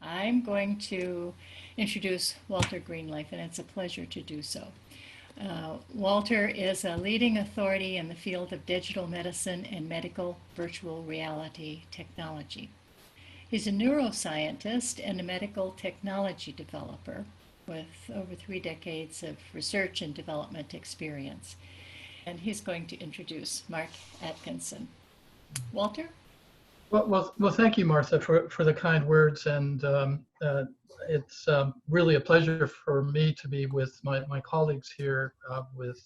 I'm going to introduce Walter Greenleaf, and it's a pleasure to do so. Walter is a leading authority in the field of digital medicine and medical virtual reality technology. He's a neuroscientist and a medical technology developer with over 3 decades of research and development experience. And he's going to introduce Mark Atkinson. Walter? Well, thank you, Martha, for the kind words, and it's really a pleasure for me to be with my colleagues here with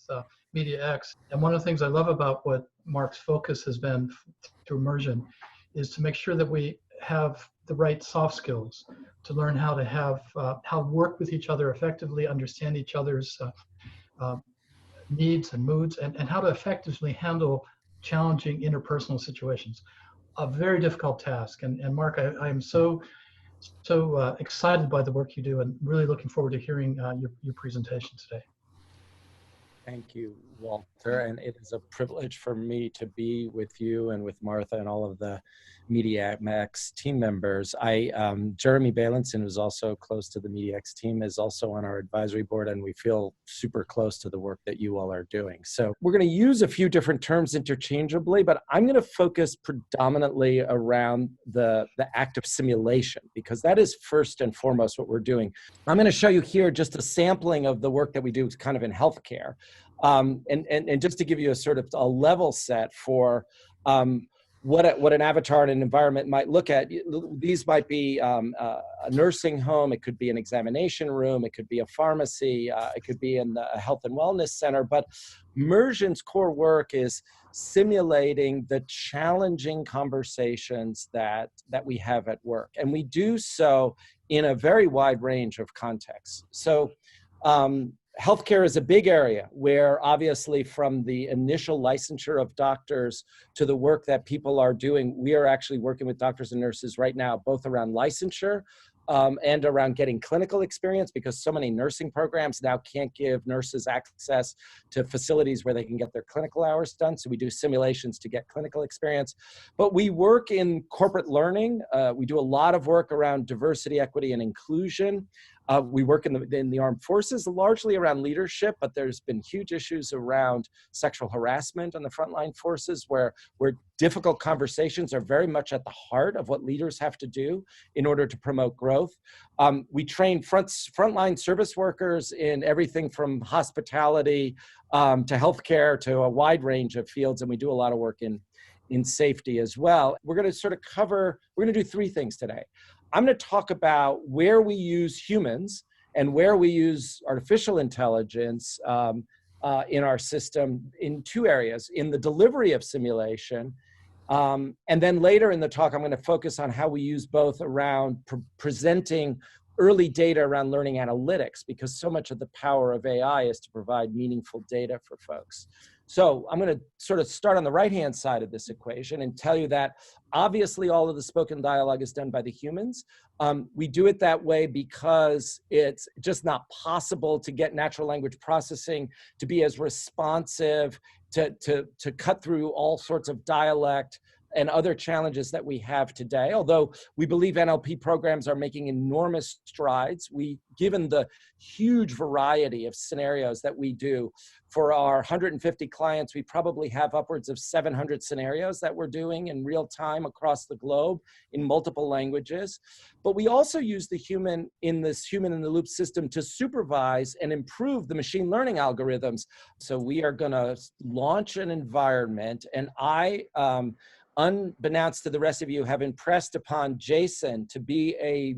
mediaX. And one of the things I love about what Mark's focus has been through Mursion is to make sure that we have the right soft skills to learn how to how to work with each other effectively, understand each other's needs and moods, and how to effectively handle challenging interpersonal situations. A very difficult task. And Mark, I am so excited by the work you do, and really looking forward to hearing your presentation today. Thank you, Walter. And it is a privilege for me to be with you and with Martha and all of the mediaX team members. Jeremy Bailenson, who's also close to the mediaX team, is also on our advisory board, and we feel super close to the work that you all are doing. So we're going to use a few different terms interchangeably, but I'm going to focus predominantly around the act of simulation, because that is first and foremost what we're doing. I'm going to show you here just a sampling of the work that we do kind of in healthcare. And just to give you a sort of a level set for what an avatar in an environment might look at. These might be a nursing home, it could be an examination room, it could be a pharmacy, it could be in a health and wellness center. But Mursion's core work is simulating the challenging conversations that we have at work. And we do so in a very wide range of contexts. So healthcare is a big area where obviously from the initial licensure of doctors to the work that people are doing, we are actually working with doctors and nurses right now, both around licensure and around getting clinical experience, because so many nursing programs now can't give nurses access to facilities where they can get their clinical hours done. So we do simulations to get clinical experience. But we work in corporate learning. We do a lot of work around diversity, equity, and inclusion. We work in the armed forces, largely around leadership, but there's been huge issues around sexual harassment on the frontline forces, where difficult conversations are very much at the heart of what leaders have to do in order to promote growth. We train frontline service workers in everything from hospitality to healthcare to a wide range of fields, and we do a lot of work in safety as well. We're going to do three things today. I'm going to talk about where we use humans and where we use artificial intelligence in our system in two areas: in the delivery of simulation, and then later in the talk, I'm going to focus on how we use both around presenting early data around learning analytics, because so much of the power of AI is to provide meaningful data for folks. So I'm going to sort of start on the right-hand side of this equation and tell you that obviously all of the spoken dialogue is done by the humans. We do it that way because it's just not possible to get natural language processing to be as responsive, to cut through all sorts of dialect and other challenges that we have today. Although we believe NLP programs are making enormous strides, given the huge variety of scenarios that we do for our 150 clients, we probably have upwards of 700 scenarios that we're doing in real time across the globe in multiple languages. But we also use the human in this human in the loop system to supervise and improve the machine learning algorithms. So we are going to launch an environment, and unbeknownst to the rest of you, have impressed upon Jason to be a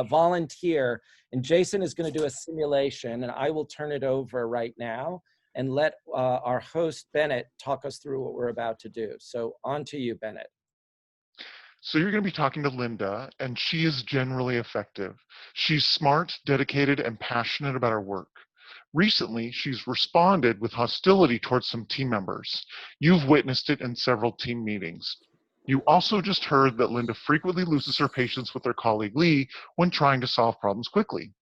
volunteer. And Jason is going to do a simulation, and I will turn it over right now and let our host, Bennett, talk us through what we're about to do. So on to you, Bennett. So you're going to be talking to Linda, and she is generally effective. She's smart, dedicated, and passionate about her work. Recently, she's responded with hostility towards some team members. You've witnessed it in several team meetings. You also just heard that Linda frequently loses her patience with her colleague Lee when trying to solve problems quickly.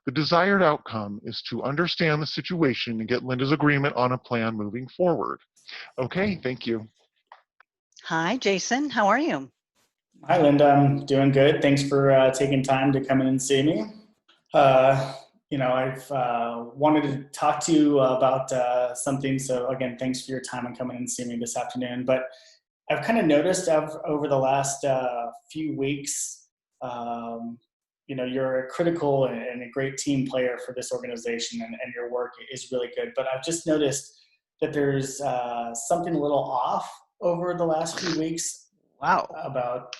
The desired outcome is to understand the situation and get Linda's agreement on a plan moving forward. Okay, thank you. Hi, Jason. How are you? Hi, Linda. I'm doing good. Thanks for taking time to come in and see me. I've wanted to talk to you about something. So again, thanks for your time and coming in and seeing me this afternoon. But I've kind of noticed over the last few weeks, you're a critical and a great team player for this organization, and your work is really good. But I've just noticed that there's something a little off over the last few weeks Wow. about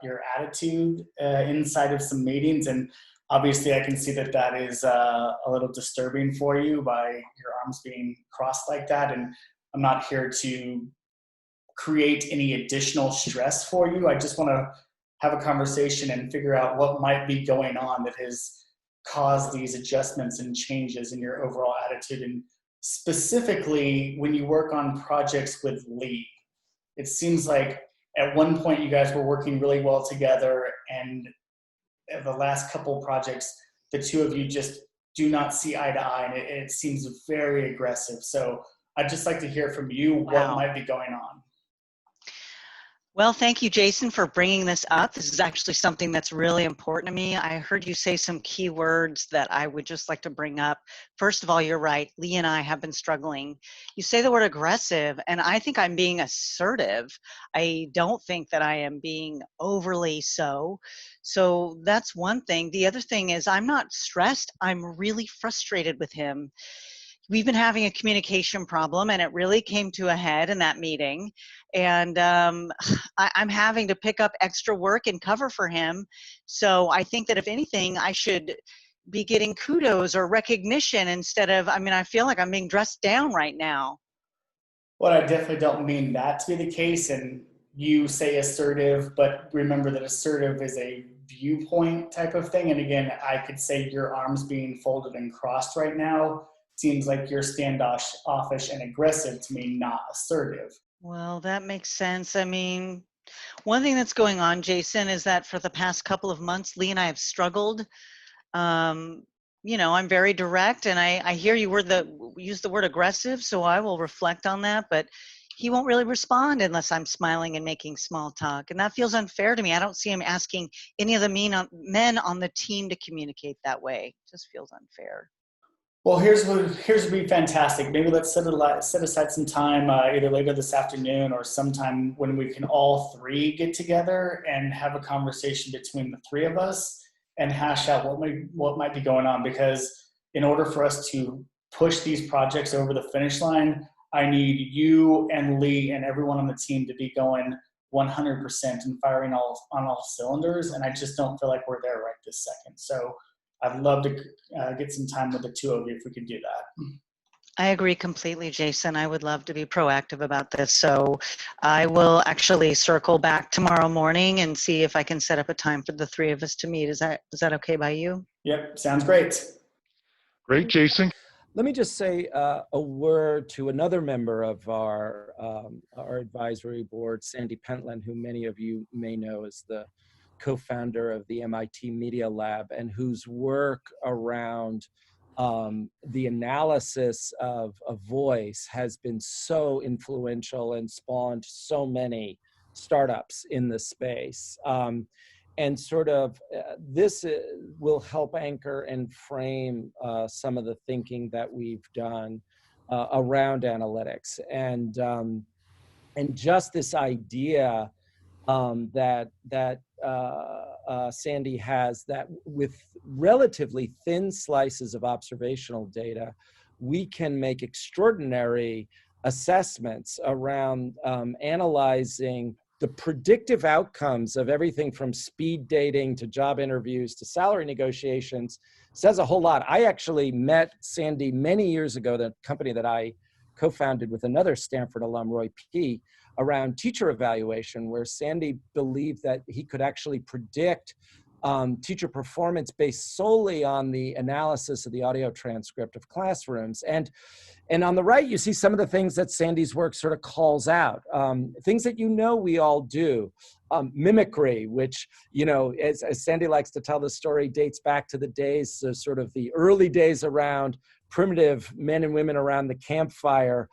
your attitude inside of some meetings, and obviously I can see that that is a little disturbing for you by your arms being crossed like that. And I'm not here to create any additional stress for you. I just want to have a conversation and figure out what might be going on that has caused these adjustments and changes in your overall attitude. And specifically, when you work on projects with Lee, it seems like at one point you guys were working really well together, and the last couple projects, the two of you just do not see eye to eye, and it seems very aggressive. So I'd just like to hear from you what Wow. might be going on. Well, thank you, Jason, for bringing this up. This is actually something that's really important to me. I heard you say some key words that I would just like to bring up. First of all, you're right. Lee and I have been struggling. You say the word aggressive, and I think I'm being assertive. I don't think that I am being overly so. So that's one thing. The other thing is I'm not stressed. I'm really frustrated with him. We've been having a communication problem, and it really came to a head in that meeting. And I'm having to pick up extra work and cover for him. So I think that if anything, I should be getting kudos or recognition instead of, I feel like I'm being dressed down right now. Well, I definitely don't mean that to be the case. And you say assertive, but remember that assertive is a viewpoint type of thing. And again, I could say your arms being folded and crossed right now seems like you're standoffish and aggressive to me, not assertive. Well, that makes sense. One thing that's going on, Jason, is that for the past couple of months, Lee and I have struggled. I'm very direct, and I hear you use the word aggressive, so I will reflect on that, but he won't really respond unless I'm smiling and making small talk, and that feels unfair to me. I don't see him asking any of the men on the team to communicate that way. It just feels unfair. Well, here's what would be fantastic. Maybe let's set aside some time either later this afternoon or sometime when we can all three get together and have a conversation between the three of us and hash out what might be going on. Because in order for us to push these projects over the finish line, I need you and Lee and everyone on the team to be going 100% and firing on all cylinders. And I just don't feel like we're there right this second. So I'd love to get some time with the two of you if we could do that. I agree completely, Jason. I would love to be proactive about this. So I will actually circle back tomorrow morning and see if I can set up a time for the three of us to meet. Is that okay by you? Yep, sounds great. Great, Jason. Let me just say a word to another member of our advisory board, Sandy Pentland, who many of you may know as the co-founder of the MIT Media Lab, and whose work around the analysis of a voice has been so influential and spawned so many startups in the space. And sort of this will help anchor and frame some of the thinking that we've done around analytics. And just this idea that Sandy has, that with relatively thin slices of observational data, we can make extraordinary assessments around analyzing the predictive outcomes of everything from speed dating to job interviews to salary negotiations. Says a whole lot. I actually met Sandy many years ago, the company that I co-founded with another Stanford alum, Roy P., around teacher evaluation, where Sandy believed that he could actually predict teacher performance based solely on the analysis of the audio transcript of classrooms. And on the right, you see some of the things that Sandy's work sort of calls out, things that we all do. Mimicry, which, as Sandy likes to tell the story, dates back to the days, sort of the early days around primitive men and women around the campfire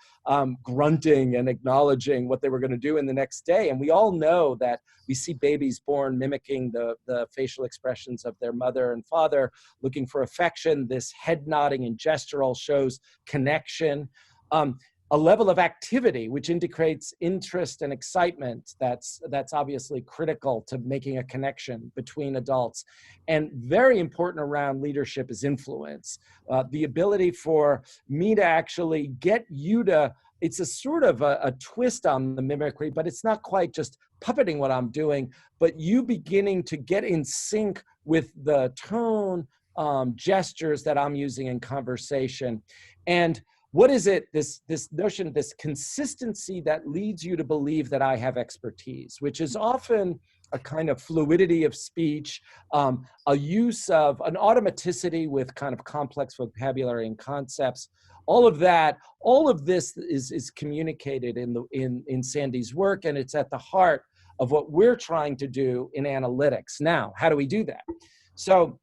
grunting and acknowledging what they were going to do in the next day. And we all know that we see babies born mimicking the facial expressions of their mother and father, looking for affection. This head nodding and gestural shows connection. A level of activity which indicates interest and excitement that's obviously critical to making a connection between adults. And very important around leadership is influence. The ability for me to actually get you to, it's a sort of a twist on the mimicry, but it's not quite just puppeting what I'm doing, but you beginning to get in sync with the tone, gestures that I'm using in conversation. And what is it, this notion, this consistency that leads you to believe that I have expertise, which is often a kind of fluidity of speech, a use of an automaticity with kind of complex vocabulary and concepts. All of that, all of this is communicated in Sandy's work, and it's at the heart of what we're trying to do in analytics. Now, how do we do that? So,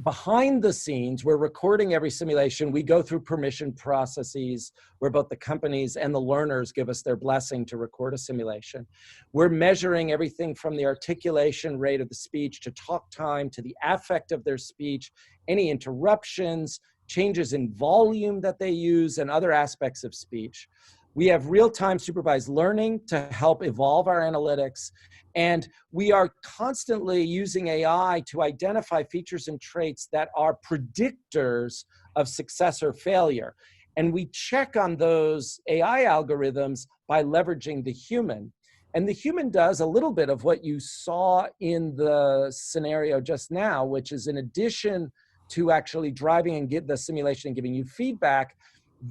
behind the scenes, we're recording every simulation. We go through permission processes where both the companies and the learners give us their blessing to record a simulation. We're measuring everything from the articulation rate of the speech to talk time to the affect of their speech, any interruptions, changes in volume that they use, and other aspects of speech. We have real-time supervised learning to help evolve our analytics. And we are constantly using AI to identify features and traits that are predictors of success or failure. And we check on those AI algorithms by leveraging the human. And the human does a little bit of what you saw in the scenario just now, which is in addition to actually driving and get the simulation and giving you feedback,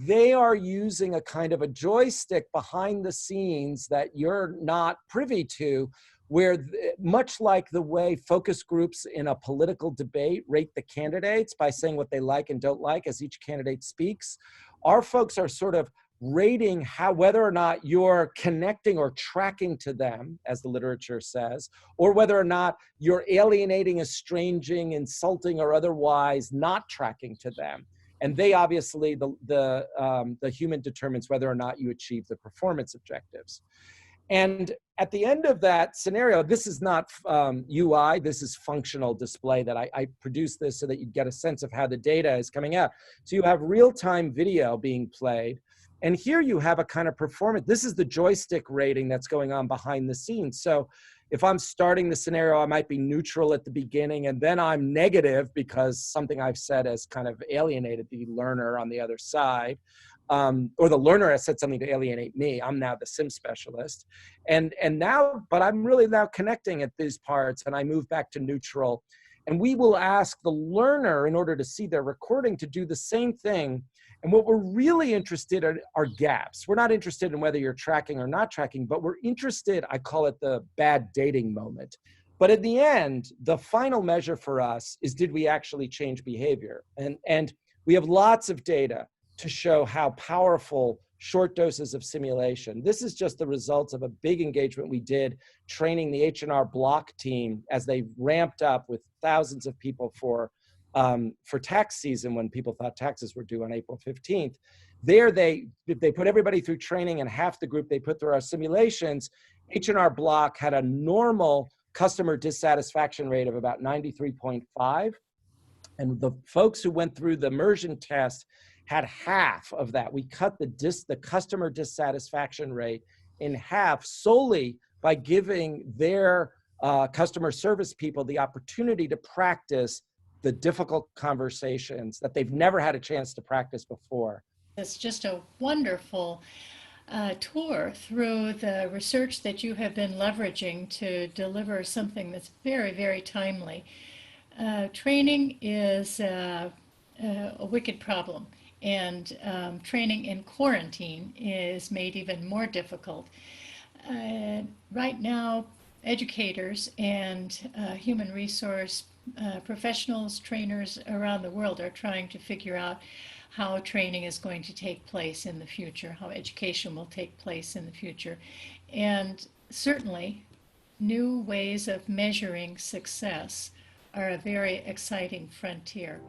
they are using a kind of a joystick behind the scenes that you're not privy to, where much like the way focus groups in a political debate rate the candidates by saying what they like and don't like as each candidate speaks, our folks are sort of rating whether or not you're connecting or tracking to them, as the literature says, or whether or not you're alienating, estranging, insulting, or otherwise not tracking to them. And they obviously, the human determines whether or not you achieve the performance objectives. And at the end of that scenario, this is not UI, this is functional display that I produced this so that you get a sense of how the data is coming out. So you have real-time video being played. And here you have a kind of performance. This is the joystick rating that's going on behind the scenes. So if I'm starting the scenario, I might be neutral at the beginning, and then I'm negative because something I've said has kind of alienated the learner on the other side. Or the learner has said something to alienate me. I'm now the sim specialist. And now, but I'm really now connecting at these parts, and I move back to neutral. And we will ask the learner, in order to see their recording, to do the same thing. And what we're really interested in are gaps. We're not interested in whether you're tracking or not tracking, but we're interested, I call it the bad dating moment. But at the end, the final measure for us is, did we actually change behavior? And we have lots of data to show how powerful short doses of simulation. This is just the results of a big engagement we did training the H&R Block team as they ramped up with thousands of people for tax season, when people thought taxes were due on April 15th. There they put everybody through training, and half the group they put through our simulations. H&R Block had a normal customer dissatisfaction rate of about 93.5. And the folks who went through the Mursion test had half of that. We cut the customer dissatisfaction rate in half solely by giving their customer service people the opportunity to practice the difficult conversations that they've never had a chance to practice before. It's just a wonderful tour through the research that you have been leveraging to deliver something that's very, very timely. Training is a wicked problem, and training in quarantine is made even more difficult. Right now, educators and human resource professionals, trainers around the world are trying to figure out how training is going to take place in the future, how education will take place in the future. And certainly, new ways of measuring success are a very exciting frontier.